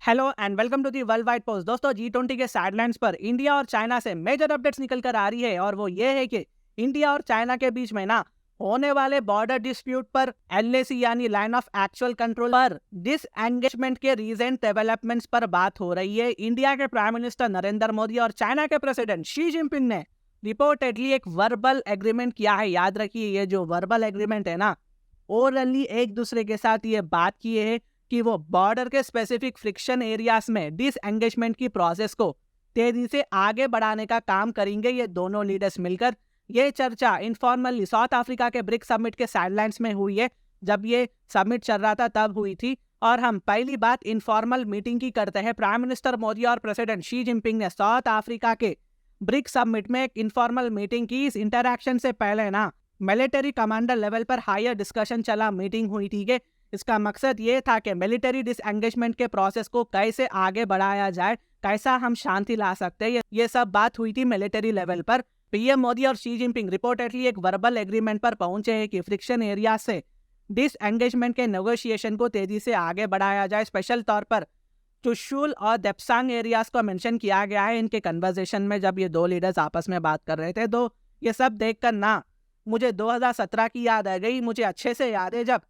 Hello and welcome to the world wide post. दोस्तों, G20 के sidelines पर India और चाइना से मेजर अपडेट्स निकल कर आ रही है और वो ये है कि इंडिया और चाइना के बीच में ना होने वाले बॉर्डर डिस्प्यूट पर LAC यानी लाइन ऑफ एक्चुअल कंट्रोल पर डिसएंगेजमेंट के रीसेंट डेवलपमेंट्स पर बात हो रही है। इंडिया के प्राइम मिनिस्टर नरेंद्र मोदी और चाइना के प्रेसिडेंट शी जिनपिंग ने रिपोर्टेडली एक वर्बल एग्रीमेंट किया है। याद रखिए, ये जो वर्बल एग्रीमेंट है ना, ओरली एक दूसरे के साथ ये बात किए है कि वो बॉर्डर के स्पेसिफिक फ्रिक्शन एरियाज में डिसएंगेजमेंट की प्रोसेस को तेजी से आगे बढ़ाने का काम करेंगे ये दोनों लीडर्स मिलकर। ये चर्चा इनफॉर्मली साउथ अफ्रीका के ब्रिक्स समिट के साइडलाइंस में हुई है। जब ये समिट चल रहा था तब हुई थी और हम पहली बात इनफॉर्मल मीटिंग की करते हैं। प्राइम मिनिस्टर मोदी और प्रेसिडेंट शी जिनपिंग ने साउथ अफ्रीका के ब्रिक्स समिट में एक इनफॉर्मल मीटिंग की। इस इंटरैक्शन से पहले ना मिलिट्री कमांडर लेवल पर हायर डिस्कशन चला, मीटिंग हुई, ठीक है। इसका मकसद ये था कि मिलिट्री डिसएंगेजमेंट के प्रोसेस को कैसे आगे बढ़ाया जाए, कैसा हम शांति ला सकते हैं, ये सब बात हुई थी मिलिट्री लेवल पर। पीएम मोदी और शी जिनपिंग रिपोर्टेडली एक वर्बल एग्रीमेंट पर पहुंचे हैं कि फ्रिक्शन एरिया से डिसएंगेजमेंट के नेगोशिएशन को तेजी से आगे बढ़ाया जाए। स्पेशल तौर पर चुशुल और देप्सांग एरियाज को मेंशन किया गया है इनके कन्वर्सेशन में जब ये दो लीडर्स आपस में बात कर रहे थे। तो ये सब देखकर ना मुझे 2017 की याद आ गई। मुझे अच्छे से याद है जब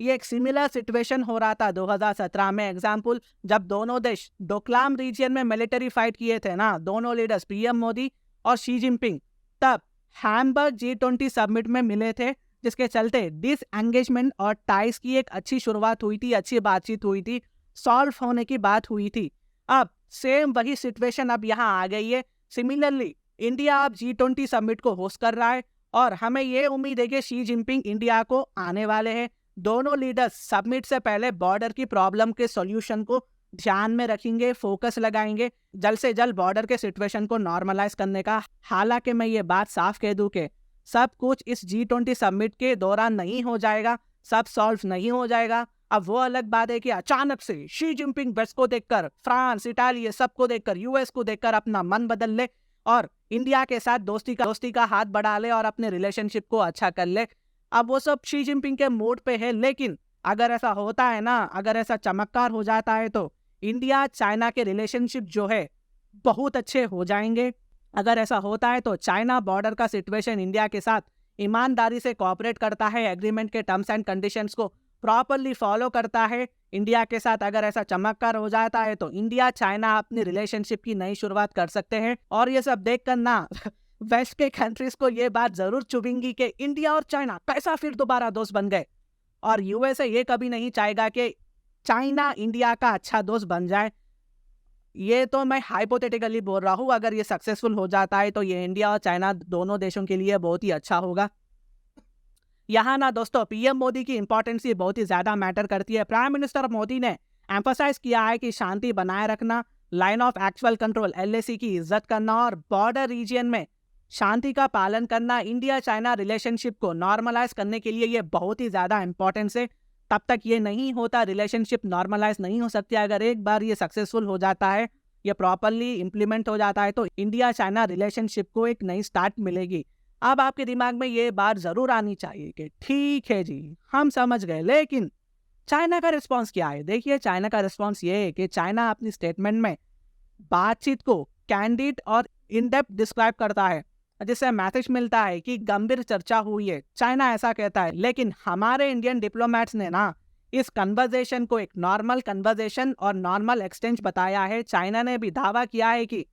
ये एक सिमिलर सिचुएशन हो रहा था 2017 में। एग्जाम्पल, जब दोनों देश डोकलाम रीजन में मिलिट्री फाइट किए थे ना दोनों लीडर्स, पीएम मोदी और शी जिनपिंग, तब हैम्बर्ग G20 समिट में मिले थे, जिसके चलते डिसएंगेजमेंट और टाइज की एक अच्छी शुरुआत हुई थी, अच्छी बातचीत हुई थी, सॉल्व होने की बात हुई थी। अब सेम वही सिचुएशन अब यहाँ आ गई है। सिमिलरली इंडिया अब G20 समिट को होस्ट कर रहा है और हमें ये उम्मीद है कि शी जिनपिंग इंडिया को आने वाले हैं। दोनों लीडर्स समिट से पहले बॉर्डर की प्रॉब्लम के सॉल्यूशन को ध्यान में रखेंगे, फोकस लगाएंगे जल्द से जल्द बॉर्डर के सिचुएशन को नॉर्मलाइज करने का। हालांकि मैं ये बात साफ कह दूं कि सब कुछ इस G20 समिट के दौरान नहीं हो जाएगा, सब सॉल्व नहीं हो जाएगा। अब वो अलग बात है कि अचानक से शी जिनपिंग वेस्ट को देखकर, फ्रांस, इटाली, सबको देखकर, US को देखकर अपना मन बदल ले और इंडिया के साथ दोस्ती का हाथ बढ़ा ले और अपने रिलेशनशिप को अच्छा कर ले। अब वो सब शी जिनपिंग के मूड पे है, लेकिन अगर ऐसा होता है ना, अगर ऐसा चमत्कार हो जाता है तो इंडिया चाइना के रिलेशनशिप जो है बहुत अच्छे हो जाएंगे। अगर ऐसा होता है तो चाइना बॉर्डर का सिचुएशन इंडिया के साथ ईमानदारी से कोऑपरेट करता है, एग्रीमेंट के टर्म्स एंड कंडीशंस को प्रॉपरली फॉलो करता है इंडिया के साथ। अगर ऐसा चमत्कार हो जाता है तो इंडिया चाइना अपनी रिलेशनशिप की नई शुरुआत कर सकते हैं। और ये सब देखकर ना वेस्ट के कंट्रीज को ये बात जरूर चुभेंगी कि इंडिया और चाइना कैसा फिर दोबारा दोस्त बन गए। और USA ये कभी नहीं चाहेगा कि चाइना इंडिया का अच्छा दोस्त बन जाए। ये तो मैं हाइपोथेटिकली बोल रहा हूँ। अगर ये सक्सेसफुल हो जाता है तो ये इंडिया और चाइना दोनों देशों के लिए बहुत ही अच्छा होगा। यहाँ ना दोस्तों पीएम मोदी की इंपॉर्टेंस ये बहुत ही ज्यादा मैटर करती है। प्राइम मिनिस्टर मोदी ने एम्फसाइज किया है कि शांति बनाए रखना, line of actual control LAC की इज्जत करना और बॉर्डर रीजन में शांति का पालन करना इंडिया चाइना रिलेशनशिप को नॉर्मलाइज करने के लिए ये बहुत ही ज्यादा इंपॉर्टेंस है। तब तक ये नहीं होता, रिलेशनशिप नॉर्मलाइज नहीं हो सकती। अगर एक बार ये सक्सेसफुल हो जाता है, ये प्रॉपरली इम्प्लीमेंट हो जाता है तो इंडिया चाइना रिलेशनशिप को एक नई स्टार्ट मिलेगी। अब आपके दिमाग में ये बात जरूर आनी चाहिए कि ठीक है जी, हम समझ गए, लेकिन चाइना का रिस्पॉन्स क्या है। देखिए, चाइना का रिस्पॉन्स ये है कि चाइना अपनी स्टेटमेंट में बातचीत को कैंडिड और इन डेप्थ डिस्क्राइब करता है, जिससे मैसेज मिलता है कि गंभीर चर्चा हुई है। चाइना ऐसा कहता है, लेकिन हमारे इंडियन डिप्लोमेट्स ने ना इस कन्वर्सेशन को एक नॉर्मल कन्वर्सेशन और नॉर्मल एक्सचेंज बताया है। चाइना ने भी दावा किया है कि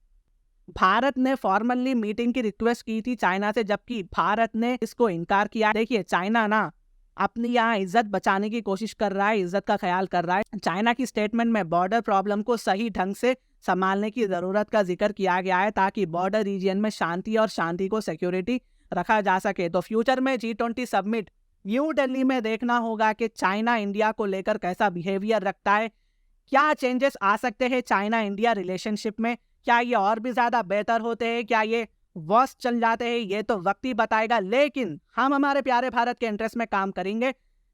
भारत ने फॉर्मली मीटिंग की रिक्वेस्ट की थी चाइना से, जबकि भारत ने इसको इनकार किया। देखिए, चाइना ना अपनी यहाँ इज्जत बचाने की कोशिश कर रहा है, इज्जत का ख्याल कर रहा है। चाइना की स्टेटमेंट में बॉर्डर प्रॉब्लम को सही ढंग से संभालने की जरूरत का जिक्र किया गया है ताकि बॉर्डर रीजन में शांति को सिक्योरिटी रखा जा सके। तो फ्यूचर में G20 समिट न्यू दिल्ली में देखना होगा कि चाइना इंडिया को लेकर कैसा बिहेवियर रखता है, क्या चेंजेस आ सकते हैं चाइना इंडिया रिलेशनशिप में, क्या ये और भी ज्यादा बेहतर होते हैं, क्या ये वर्स्ट चल जाते हैं, ये तो वक्त ही बताएगा। लेकिन हम हमारे प्यारे भारत के इंटरेस्ट में काम करेंगे,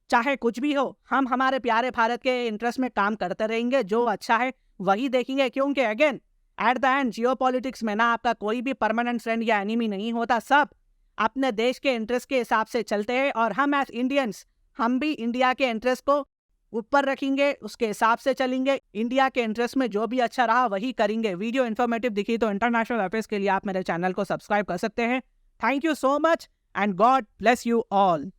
चाहे कुछ भी हो, हम हमारे प्यारे भारत के इंटरेस्ट में काम करते रहेंगे। जो अच्छा है वही देखेंगे, क्योंकि again at the end geopolitics में ना आपका कोई भी परमानेंट फ्रेंड या एनिमी नहीं होता, सब अपने देश के इंटरेस्ट के हिसाब से चलते हैं। और हम एज इंडियंस हम भी इंडिया के इंटरेस्ट को ऊपर रखेंगे, उसके हिसाब से चलेंगे। इंडिया के इंटरेस्ट में जो भी अच्छा रहा वही करेंगे। वीडियो इन्फॉर्मेटिव दिखी तो इंटरनेशनल अफेयर्स के लिए आप मेरे चैनल को सब्सक्राइब कर सकते हैं। Thank you so much and God bless you all.